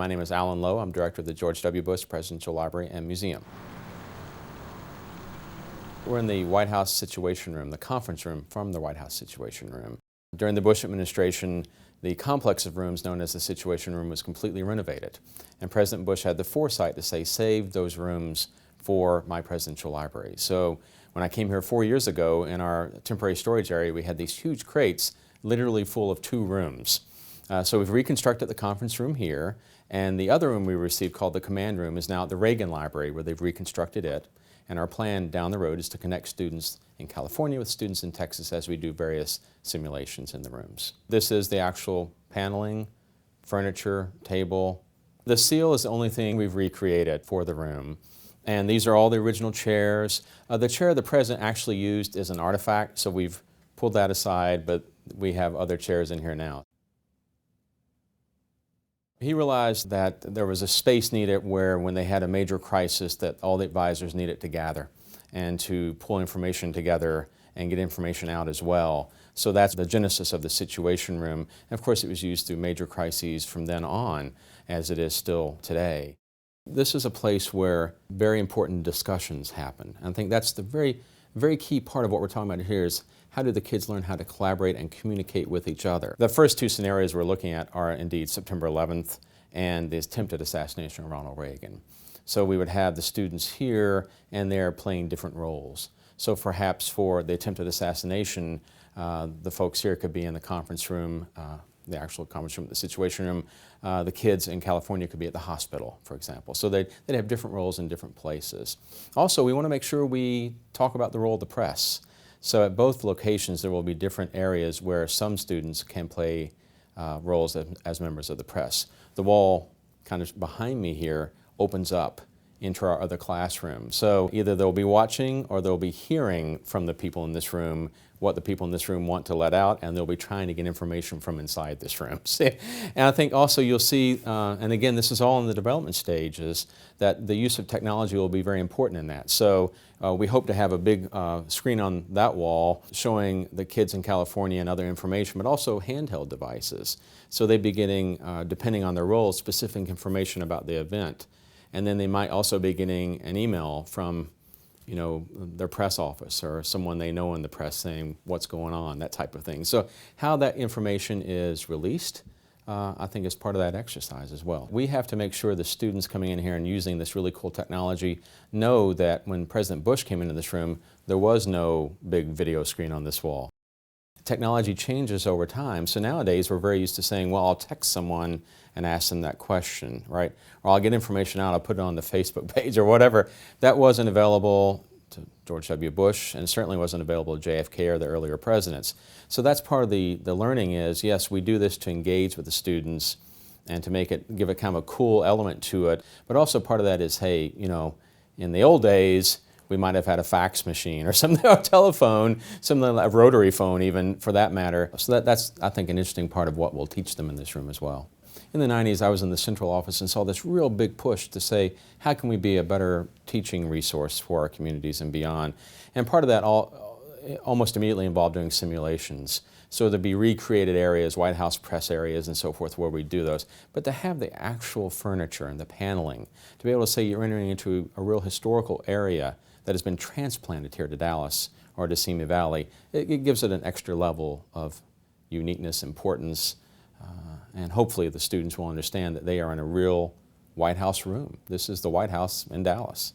My name is Alan Lowe. I'm director of the George W. Bush Presidential Library and Museum. We're in the White House Situation Room, the conference room from the White House Situation Room. During the Bush administration, the complex of rooms known as the Situation Room was completely renovated. And President Bush had the foresight to say, save those rooms for my presidential library. So when I came here 4 years ago, in our temporary storage area, we had these huge crates literally full of 2 rooms. So we've reconstructed the conference room here, and the other room we received, called the command room, is now at the Reagan Library, where they've reconstructed it. And our plan down the road is to connect students in California with students in Texas as we do various simulations in the rooms. This is the actual paneling, furniture, table. The seal is the only thing we've recreated for the room. And these are all the original chairs. The chair the president actually used is an artifact, so we've pulled that aside, but we have other chairs in here now. He realized that there was a space needed where, when they had a major crisis, that all the advisors needed to gather and to pull information together and get information out as well. So that's the genesis of the Situation Room. And of course, it was used through major crises from then on, as it is still today. This is a place where very important discussions happen. And I think that's the very key part of what we're talking about here, is how do the kids learn how to collaborate and communicate with each other. The first 2 scenarios we're looking at are indeed September 11th and the attempted assassination of Ronald Reagan. So we would have the students here, and they're playing different roles. So perhaps for the attempted assassination, the folks here could be in the conference room, the actual conference room, the Situation Room. The kids in California could be at the hospital, for example. So they'd have different roles in different places. Also, we want to make sure we talk about the role of the press. So at both locations, there will be different areas where some students can play roles as members of the press. The wall kind of behind me here opens up into our other classroom. So either they'll be watching or they'll be hearing from the people in this room what the people in this room want to let out, and they'll be trying to get information from inside this room. And I think also you'll see, and again, this is all in the development stages, that the use of technology will be very important in that. So we hope to have a big screen on that wall showing the kids in California and other information, but also handheld devices. So they'd be getting, depending on their roles, specific information about the event. And then they might also be getting an email from, their press office or someone they know in the press saying what's going on, that type of thing. So how that information is released, I think, is part of that exercise as well. We have to make sure the students coming in here and using this really cool technology know that when President Bush came into this room, there was no big video screen on this wall. Technology changes over time, so nowadays we're very used to saying, well, I'll text someone and ask them that question, right? Or I'll get information out, I'll put it on the Facebook page or whatever. That wasn't available to George W. Bush, and certainly wasn't available to JFK or the earlier presidents. So that's part of the learning is, yes, we do this to engage with the students and to give it kind of a cool element to it, but also part of that is, hey, in the old days, we might have had a fax machine or something, a telephone, something like a rotary phone even, for that matter. So that's, I think, an interesting part of what we'll teach them in this room as well. In the 90s, I was in the central office and saw this real big push to say, how can we be a better teaching resource for our communities and beyond? And part of that almost immediately involved doing simulations. So there'd be recreated areas, White House press areas and so forth, where we do those. But to have the actual furniture and the paneling, to be able to say you're entering into a real historical area that has been transplanted here to Dallas or to Simi Valley, it gives it an extra level of uniqueness, importance, and hopefully the students will understand that they are in a real White House room. This is the White House in Dallas.